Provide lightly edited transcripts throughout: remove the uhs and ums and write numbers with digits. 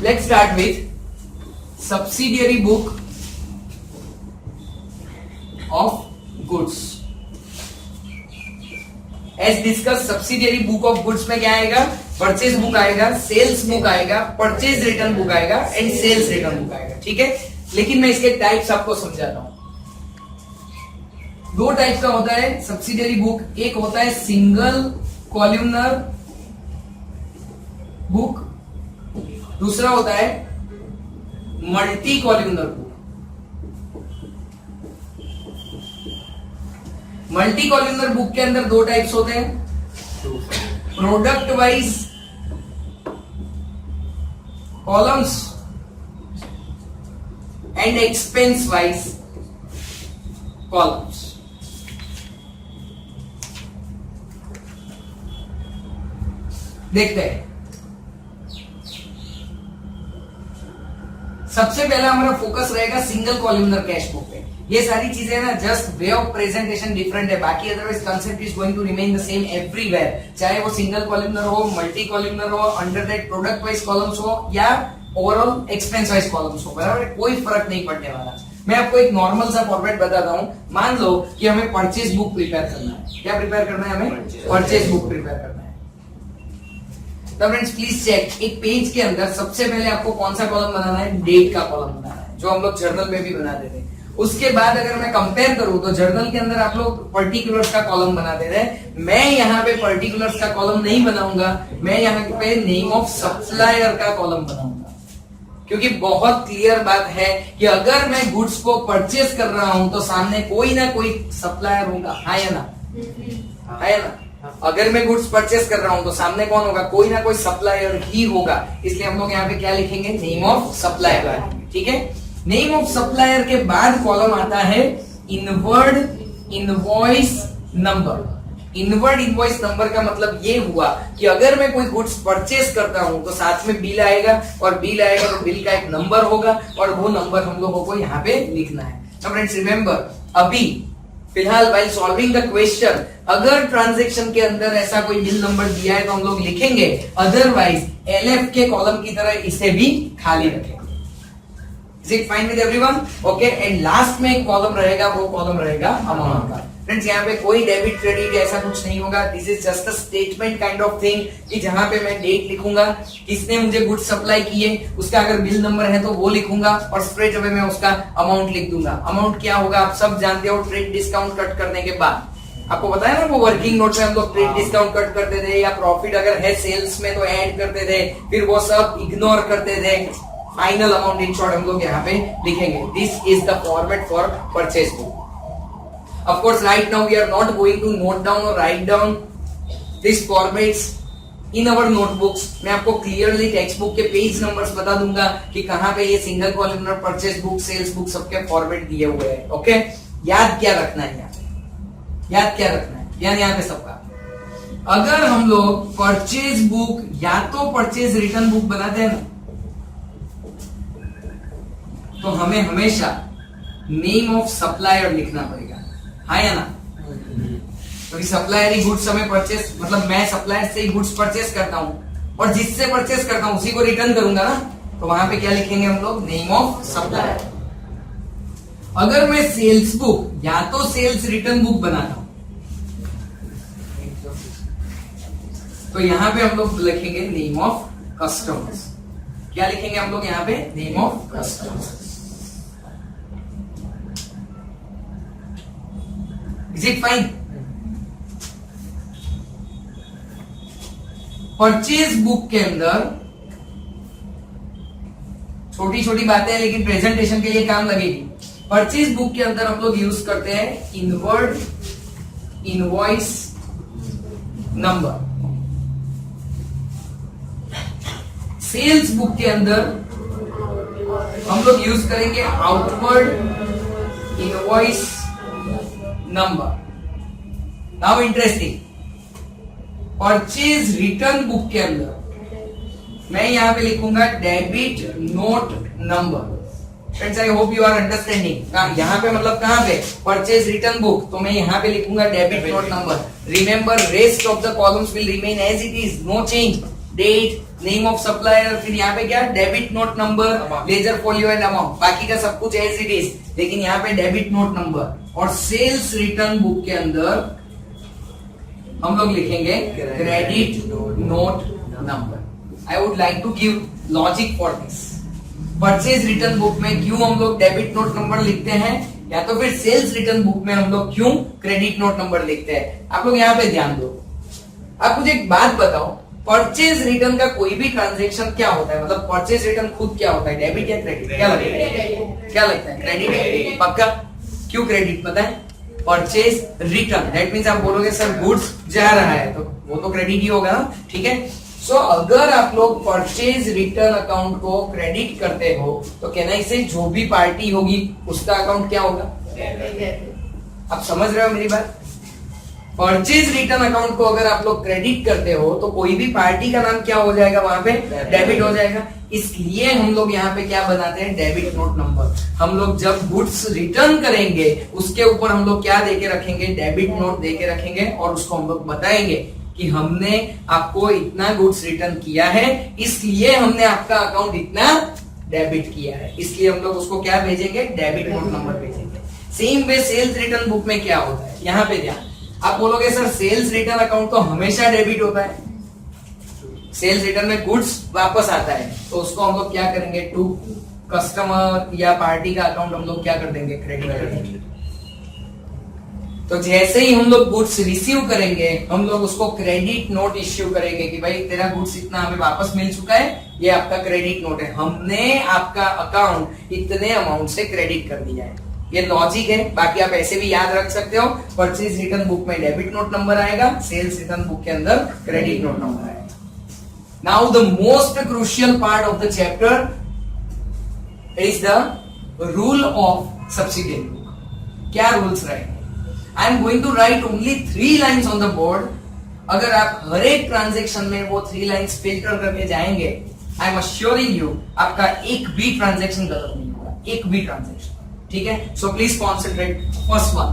Let's start with subsidiary book of goods. As discussed, subsidiary book of goods में क्या आएगा? Purchase book आएगा, sales book आएगा, purchase return book आएगा and sales return book आएगा. ठीक है, लेकिन मैं इसके टाइप्स आपको समझाता हूं. दो टाइप का होता है सब्सिडियरी बुक. एक होता है सिंगल कॉलमनर बुक, दूसरा होता है multi columnar book. Multi columnar book के अंदर दो टाइप्स होते हैं, product wise columns and expense wise columns. देखते हैं. सबसे पहला हमारा फोकस रहेगा सिंगल कॉलमनर कैश बुक पे. ये सारी चीजें ना just way of presentation different है, बाकी otherwise concept is going to remain the same everywhere. चाहे वो सिंगल कॉलमनर हो, मल्टी कॉलमनर हो, under that product wise columns हो या ओवरऑल एक्सपेंस वाइज कॉलम्स हो, बराबर. कोई फर्क नहीं पड़ने वाला. मैं आपको एक नॉर्मल सा फॉर्मेट बताता हूं. मान लो कि हमें परचेज बुक प्रिपेयर करना है. क्या प्रिपेयर करना है? हमें परचेज बुक प्रिपेयर करना है. तो फ्रेंड्स प्लीज चेक, एक पेज के अंदर सबसे पहले आपको कौन सा कॉलम बनाना है? डेट का कॉलम बनाना है, जो हम लोग जर्नल में भी बनाते थे. उसके बाद अगर मैं कंपेयर करूं तो जर्नल के अंदर आप लोग पर्टिकुलर्स का कॉलम बनाते थे. मैं यहाँ पे पर्टिकुलर्स का कॉलम नहीं बनाऊंगा, मैं यहाँ पे नेम ऑफ सप्लायर का कॉलम बनाऊंगा. क्योंकि बहुत क्लियर बात है कि अगर मैं गुड्स को परचेस कर रहा हूं तो सामने कोई ना कोई सप्लायर होगा. हाँ या ना? है ना? अगर मैं गुड्स परचेस कर रहा हूं तो सामने कौन होगा? कोई ना कोई सप्लायर ही होगा. इसलिए हम लोग यहाँ पे क्या लिखेंगे? Name of supplier. ठीक है. नेम ऑफ सप्लायर के बाद कॉलम आता है inward invoice number. Inward invoice number का मतलब ये हुआ कि अगर मैं कोई गुड्स परचेस करता हूं तो साथ में बिल आएगा, और बिल आएगा तो बिल का एक नंबर होगा, और वो नंबर हम लोगों को यहाँ पे लिखना है. तो फ्रेंड्स रिमेंबर, अभी फिलहाल व्हाइल सॉल्विंग द क्वेश्चन, अगर ट्रांजैक्शन के अंदर ऐसा कोई बिल नंबर दिया है तो हम लोग लिखेंगे, अदरवाइज एलएफ के कॉलम की तरह इसे भी खाली रखेंगे. Is it fine with everyone? Okay. And last में एक कॉलम रहेगा, वो कॉलम रहेगा अमाउंट का. फ्रेंड्स यहाँ पे कोई डेबिट क्रेडिट ऐसा कुछ नहीं होगा. This is just a statement kind of thing कि जहां पे मैं डेट लिखूंगा, किसने मुझे गुड्स सप्लाई किए, उसका अगर बिल नंबर है तो वो लिखूंगा, और स्ट्रेट अवे मैं उसका अमाउंट लिख दूंगा. अमाउंट क्या होगा आप सब जानते हो, ट्रेड डिस्काउंट कट करने के बाद. आपको पता है ना, वो वर्किंग नोट में हम लोग ट्रेड डिस्काउंट कट करते थे, या प्रॉफिट अगर है सेल्स में तो ऐड करते थे, फिर वो सब इग्नोर करते थे. फाइनल अमाउंट इन शॉर्ट हम लोग यहाँ पे लिखेंगे. This is the format for purchase book. Of course right now we are not going to note down और write down this formats in our notebooks. मैं आपको क्लियरली टेक्स्ट बुक के page numbers बता दूंगा कि कहाँ पे ये single columnar, purchase book, sales book सबके फॉर्मेट दिए हुए हैं. ओके, याद क्या रखना है? यहाँ पे याद क्या रखना है? ध्यान यहाँ पे सबका. अगर हम लोग परचेज बुक या तो परचेज रिटर्न बुक बनाते हैं ना, तो हमें हमेशा नेम ऑफ सप्लायर लिखना पड़ेगा. हाँ या ना? क्योंकि सप्लायर ही गुड्स हमें परचेस, मतलब मैं सप्लायर से ही गुड्स परचेस करता हूं, और जिससे परचेस करता हूं उसी को रिटर्न करूंगा ना. तो वहां पे क्या लिखेंगे हम लोग? Name of supplier. अगर मैं सेल्स बुक या तो सेल्स रिटर्न बुक बनाता हूं तो यहां पे हम लोग लिखेंगे नेम ऑफ कस्टमर्स. क्या लिखेंगे हम लोग यहाँ पे? Name of customers. Is it fine? Purchase book के अंदर छोटी छोटी बातें हैं लेकिन प्रेजेंटेशन के लिए काम लगेगी. परचेज बुक के अंदर हम लोग यूज करते हैं inward invoice number. Sales book के अंदर हम लोग यूज करेंगे outward invoice number. Now interesting, purchase return book के अंदर मैं यहां पे लिखूंगा debit note number. Friends I hope you are understanding. यहाँ पे मतलब कहाँ पे? परचेज रिटर्न बुक, तो मैं यहाँ पे लिखूंगा debit note number. Remember rest of the columns will remain as it is, no change. Date, name of supplier, फिर यहाँ पे क्या debit note number, ledger folio and amount, बाकी का सब कुछ एज इट इज, लेकिन यहाँ पे डेबिट नोट नंबर। और सेल्स रिटर्न बुक के अंदर हम लोग लिखेंगे credit note number. I would like to give logic for this. Purchase return book में क्यों हम लोग डेबिट नोट नंबर लिखते हैं, या तो फिर सेल्स रिटर्न बुक में हम लोग क्यों क्रेडिट नोट नंबर लिखते हैं, आप लोग यहाँ पे ध्यान दो। आप मुझे एक बात बताओ, परचेज रिटर्न का कोई भी ट्रांजेक्शन क्या होता है, मतलब परचेज रिटर्न खुद क्या होता है, डेबिट या क्रेडिट, क्या लगता है, क्या लगता है, क्रेडिट पक्का। क्यों क्रेडिट पता है, परचेज रिटर्न दैट मींस आप बोलोगे सर गुड्स जा रहा है तो वो तो क्रेडिट ही होगा ना, ठीक है। सो अगर आप लोग परचेज रिटर्न अकाउंट को क्रेडिट करते हो तो कहना इसे जो भी पार्टी होगी उसका अकाउंट क्या होगा, आप समझ रहे हो मेरी बात। परचेज रिटर्न अकाउंट को अगर आप लोग क्रेडिट करते हो तो कोई भी पार्टी का नाम क्या हो जाएगा, वहां पे डेबिट हो जाएगा। इसलिए हम लोग यहाँ पे क्या बनाते हैं, डेबिट नोट नंबर। हम लोग जब गुड्स रिटर्न करेंगे उसके ऊपर हम लोग क्या देके रखेंगे, डेबिट नोट देके रखेंगे, और उसको हम लोग बताएंगे कि हमने आपको इतना गुड्स रिटर्न किया है, इसलिए हमने आपका अकाउंट इतना डेबिट किया है, इसलिए हम लोग उसको क्या भेजेंगे, डेबिट नोट नंबर भेजेंगे। Same way sales return book में क्या होता है, यहाँ पे ध्यान, आप बोलोगे सर सेल्स रिटर्न अकाउंट तो हमेशा डेबिट होता है, सेल्स रिटर्न में गुड्स वापस आता है, तो उसको हम लोग क्या करेंगे, टू कस्टमर या पार्टी का अकाउंट हम लोग क्या कर देंगे, क्रेडिट कर देंगे। तो जैसे ही हम लोग गुड्स रिसीव करेंगे हम लोग उसको क्रेडिट नोट इश्यू करेंगे कि भाई तेरा गुड्स इतना हमें वापस मिल चुका है, ये आपका क्रेडिट नोट है, हमने आपका अकाउंट इतने अमाउंट से क्रेडिट कर दिया है। ये लॉजिक है, बाकी आप ऐसे भी याद रख सकते हो। परचेज रिटर्न बुक में डेबिट नोट नंबर आएगा, सेल्स रिटर्न बुक के अंदर क्रेडिट नोट नंबर आएगा। Now the most crucial part of the chapter is the rule of subsidiary book. क्या रूल्स रहेंगे, I am going to write only 3 lines on the board. अगर आप हर एक transaction में वो 3 लाइन्स फिल्टर करके जाएंगे, आई एम अश्योरिंग यू आपका एक भी ट्रांजेक्शन गलत नहीं होगा, एक भी ट्रांजेक्शन, ठीक है। So please concentrate. First one,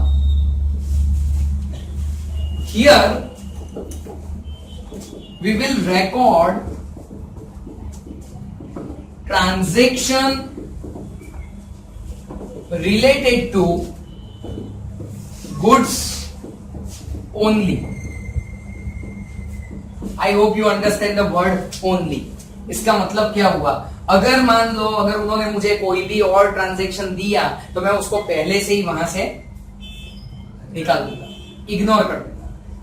here we will record transaction related to goods only. I hope you understand the word only. इसका मतलब क्या हुआ, अगर मान लो अगर उन्होंने मुझे कोई भी और ट्रांजेक्शन दिया तो मैं उसको पहले से ही वहां से निकाल दूंगा, इग्नोर कर दूंगा।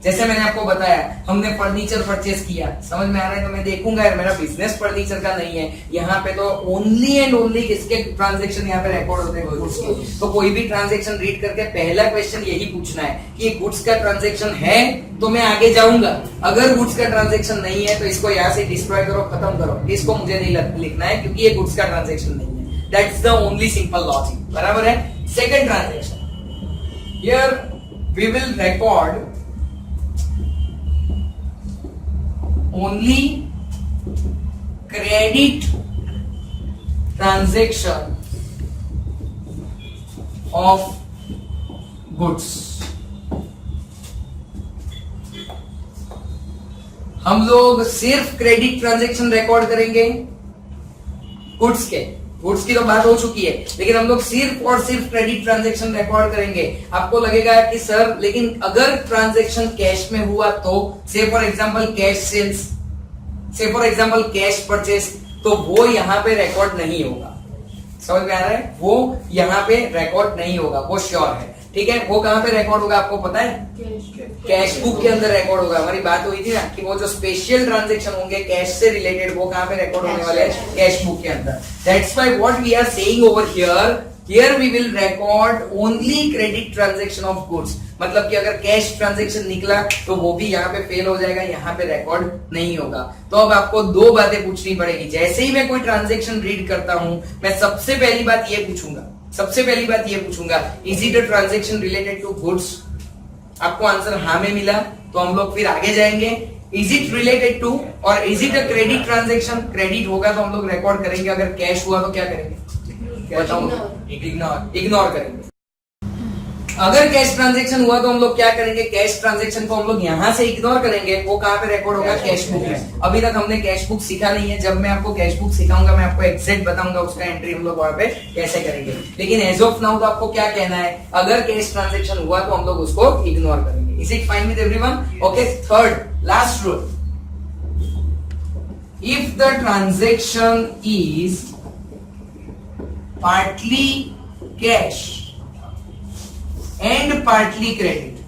जैसे मैंने आपको बताया हमने फर्नीचर परचेस किया, समझ में आ रहा है, तो मैं देखूंगा यार मेरा बिजनेस फर्नीचर का नहीं है, यहाँ पे तो ओनली एंड ओनली किसके ट्रांजेक्शन यहाँ पे रिकॉर्ड होते हैं, गुड्स के। तो कोई भी ट्रांजेक्शन रीड करके पहला क्वेश्चन यही पूछना है कि ये गुड्स का ट्रांजेक्शन है तो मैं आगे जाऊंगा, अगर गुड्स का ट्रांजेक्शन नहीं है तो इसको यहाँ से डिस्ट्रॉय करो, खत्म करो, इसको मुझे नहीं लिखना है क्योंकि ये गुड्स का ट्रांजेक्शन नहीं है। That's the only simple logic, बराबर है। Second transaction, here we will record only credit transaction of goods। हम लोग सिर्फ क्रेडिट ट्रांजैक्शन रिकॉर्ड करेंगे गुड्स के, गुड्स की तो बात हो चुकी है, लेकिन हम लोग सिर्फ और सिर्फ क्रेडिट ट्रांजैक्शन रिकॉर्ड करेंगे। आपको लगेगा कि सर लेकिन अगर ट्रांजैक्शन कैश में हुआ तो, से फॉर एग्जांपल कैश सेल्स, से फॉर एग्जांपल कैश परचेस, तो वो यहाँ पे रिकॉर्ड नहीं होगा। समझ में आ रहा है, वो यहाँ पे रिकॉर्ड नहीं होगा, वो श्योर है, ठीक है। वो कहाँ पे रिकॉर्ड होगा आपको पता है, कैश बुक के अंदर रिकॉर्ड होगा। हमारी बात हुई थी ना कि वो जो स्पेशल ट्रांजैक्शन होंगे कैश से रिलेटेड, वो कहाँ पे रिकॉर्ड होने वाले हैं, कैश बुक के अंदर। That's why what we are saying over here, here we will record only credit transaction of goods. मतलब कि अगर कैश ट्रांजैक्शन निकला तो वो भी यहाँ पे फेल हो जाएगा, यहाँ पे रिकॉर्ड नहीं होगा। तो अब आपको 2 बातें पूछनी पड़ेगी। जैसे ही मैं कोई ट्रांजैक्शन रीड करता हूं, मैं सबसे पहली बात ये पूछूंगा, is it a transaction related to goods. आपको आंसर हाँ में मिला तो हम लोग फिर आगे जाएंगे, इज इट रिलेटेड टू और is it a credit transaction. Credit होगा तो हम लोग रिकॉर्ड करेंगे, अगर कैश हुआ तो क्या करेंगे, बताओ, इग्नोर करेंगे। अगर कैश ट्रांजैक्शन हुआ तो हम लोग क्या करेंगे, कैश ट्रांजैक्शन को हम लोग यहां से इग्नोर करेंगे, वो कहां पे रिकॉर्ड होगा, कैश बुक में। अभी तक हमने कैश बुक सीखा नहीं है, जब मैं आपको कैश बुक सिखाऊंगा मैं आपको एग्जैक्ट बताऊंगा उसका एंट्री हम लोग वहां पे कैसे करेंगे। लेकिन एज ऑफ नाउ तो आपको क्या कहना है, अगर कैश ट्रांजैक्शन हुआ तो हम लोग उसको इग्नोर करेंगे। Is it fine with everyone? Okay, third last rule, if the transaction is partly cash and partly credit,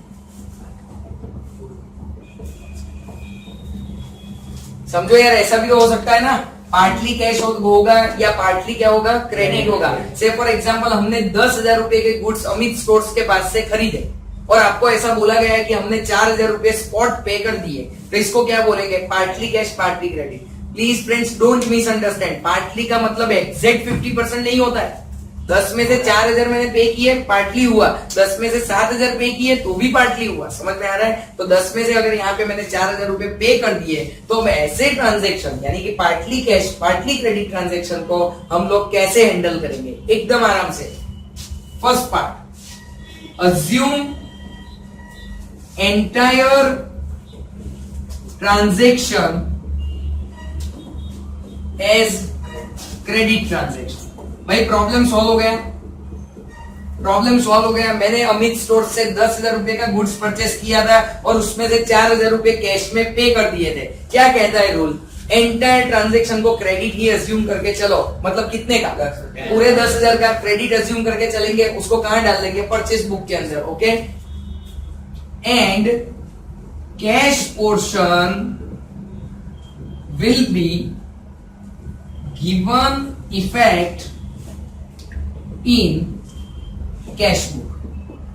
समझो यार, ऐसा भी तो हो सकता है ना, पार्टली कैश होगा या पार्टली क्या होगा, क्रेडिट होगा। से फॉर एग्जांपल हमने 10,000 रुपए के गुड्स अमित स्टोर्स के पास से खरीदे और आपको ऐसा बोला गया है कि हमने 4,000 रुपए स्पॉट पे कर दिए, तो इसको क्या बोलेंगे, partly cash partly credit. Please friends don't misunderstand, partly का मतलब एग्जैक्ट 50% नहीं होता है। 10 में से 4,000 मैंने पे किए, पार्टली हुआ। 10 में से 7,000 पे किए तो भी पार्टली हुआ। समझ में आ रहा है? तो 10 में से अगर यहाँ पे मैंने 4,000 रुपए पे कर दिए तो ऐसे ट्रांजेक्शन यानी कि partly cash partly credit transaction को हम लोग कैसे हैंडल करेंगे, एकदम आराम से। First part, assume entire transaction as credit transaction. भाई प्रॉब्लम सॉल्व हो गया, प्रॉब्लम सॉल्व हो गया। मैंने अमित स्टोर से 10,000 रुपए का गुड्स परचेस किया था और उसमें से 4,000 रुपए कैश में पे कर दिए थे। क्या कहता है रूल, एंटायर ट्रांजेक्शन को क्रेडिट ही अज्यूम करके चलो। मतलब कितने का, पूरे 10,000 का क्रेडिट अज्यूम करके चलेंगे। उसको कहां डाल देंगे, परचेस बुक के अंदर। Okay, and cash portion will be given effect in cash book.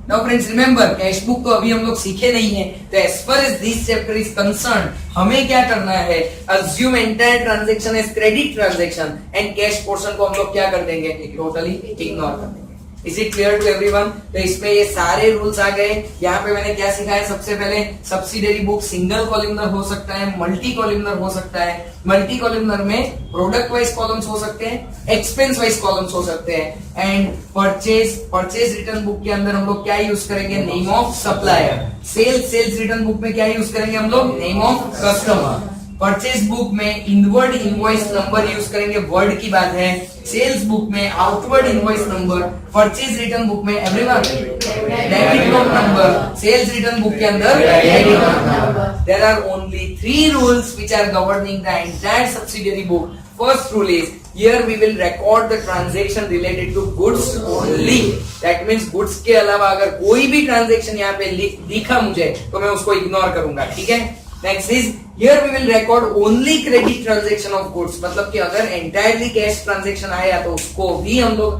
Now friends remember, cash book तो अभी हम लोग सीखे नहीं है, तो as far as this chapter is concerned हमें क्या करना है, assume entire transaction as credit transaction and cash portion को हम लोग क्या कर देंगे, टोटली इग्नोर कर देंगे। Is it clear to everyone? तो इसमें ये सारे रूल्स आ गए। यहाँ पे मैंने क्या सिखाया, सबसे पहले सब्सिडियरी बुक सिंगल कॉलमनर हो सकता है, मल्टी कॉलमनर हो सकता है। मल्टी कॉलमनर में प्रोडक्ट वाइज कॉलम्स हो सकते हैं, एक्सपेंस वाइज कॉलम्स हो सकते हैं। एंड परचेज रिटर्न बुक के अंदर हम लोग क्या यूज करेंगे, name of supplier. Sales return book में क्या यूज करेंगे हम लोग, name of customer. Purchase book में इनवर्ड इनवॉइस नंबर यूज करेंगे, वर्ड की बात है। सेल्स बुक में outward invoice number. Purchase return book में everyone debit note number. Sales return book के अंदर credit number. There are only 3 rules which are governing the entire subsidiary book. First rule is, here we will record the transaction related to goods only. That means goods के अलावा अगर कोई भी transaction यहाँ पे दिखा मुझे तो मैं उसको इग्नोर करूंगा, ठीक है। Next is, here we will record only credit transaction of goods. मतलब कि अगर entirely cash transaction आया तो उसको भी हम लोग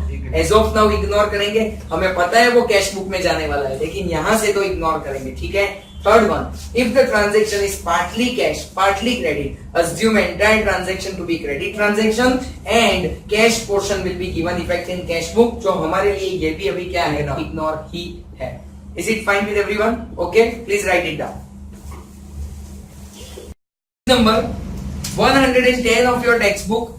as of now इग्नोर करेंगे। हमें पता है वो कैश बुक में जाने वाला है, लेकिन यहाँ से तो इग्नोर करेंगे, ठीक है। Third one, if the transaction is partly cash, partly credit, assume entire transaction to be credit transaction and cash portion will be given effect in cash book. जो हमारे लिए ये भी अभी क्या है, इग्नोर ही है। Is it fine with everyone? Okay, please write it down. Number 110 of your textbook.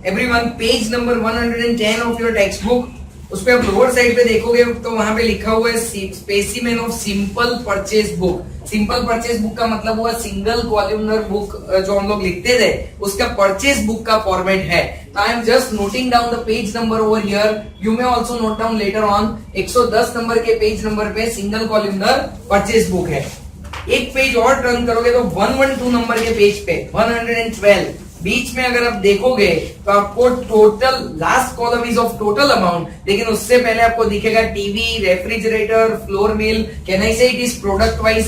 Everyone, page number 110 of your textbook. उस पे आप लोअर साइड पे देखोगे तो वहां पे लिखा हुआ है specimen of simple purchase book. Simple purchase book का मतलब हुआ सिंगल कॉलमनर बुक जो हम लोग लिखते थे उसका परचेज बुक का फॉर्मेट है। I am just noting down the page number over here, you may also note down later on. 110 number के पेज नंबर पे सिंगल कॉलमनर परचेज बुक है। एक पेज और टर्न करोगे तो 112 नंबर के पेज पे 112 बीच में अगर आप देखोगे तो आपको total last column is of total amount, लेकिन उससे पहले आपको दिखेगा TV, refrigerator, floor mill. Can I say it is product wise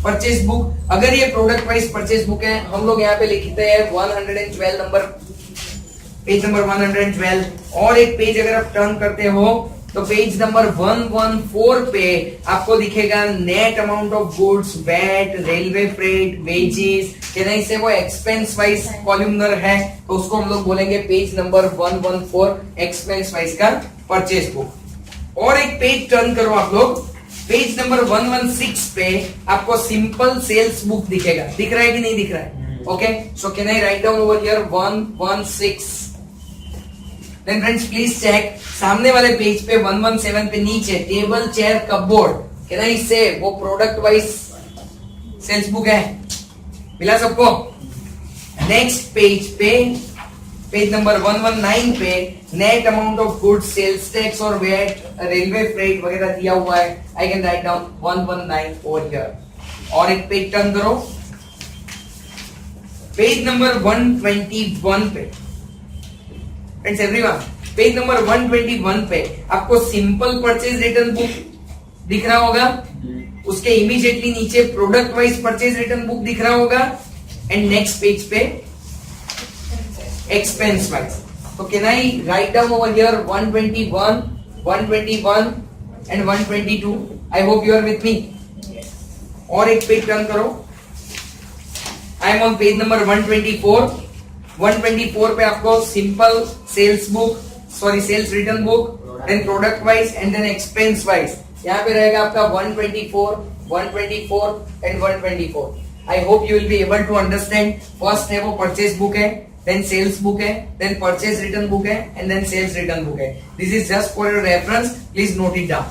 purchase book. अगर ये प्रोडक्ट वाइज परचेज बुक है, हम लोग यहाँ पे लिखते हैं 112 नंबर, पेज नंबर 112। और एक पेज अगर आप टर्न करते हो तो पेज नंबर 114 पे आपको दिखेगा net amount of goods, VAT, railway freight, wages. कहना से वो एक्सपेंस वाइज कॉलमनर है तो उसको हम लोग बोलेंगे पेज नंबर 114 एक्सपेंस वाइज का परचेज बुक। और एक पेज टर्न करो आप लोग, पेज नंबर 116 पे आपको सिंपल सेल्स बुक दिखेगा। दिख रहा है कि नहीं दिख रहा है? Okay, so can I write down over here 116। Then friends please check, सामने वाले पेज पे 117 पे नीचे table chair cupboard, can I say वो प्रोडक्ट वाइज सेल्स बुक है, मिला सबको? नेक्स्ट पेज पे, पेज नंबर 119 पे net amount of goods, sales tax और वेट, रेलवे फ्रेट वगैरह दिया हुआ है. I can write down 119 over here. और एक पेज टर्न करो, पेज नंबर 121 पे. फ्रेंड्स एवरीवन, पेज नंबर 121 पे आपको सिंपल परचेज रिटर्न बुक दिख रहा होगा, उसके इमीडिएटली नीचे product wise purchase return book दिख रहा होगा, एंड नेक्स्ट पेज पे एक्सपेंस वाइज. तो can I write down over here 121, 121 and 122. I hope you are with me. और एक पेज टर्न करो, I am on page number 124. 124 पे आपको simple sales book, sorry sales return book, then product wise and then expense wise. यहाँ पे रहेगा आपका 124, 124 and 124. I hope you will be able to understand. First है वो purchase book है, then sales book है, देन परचेज रिटर्न बुक है, and then sales return book है. This is just for your reference, please note it down.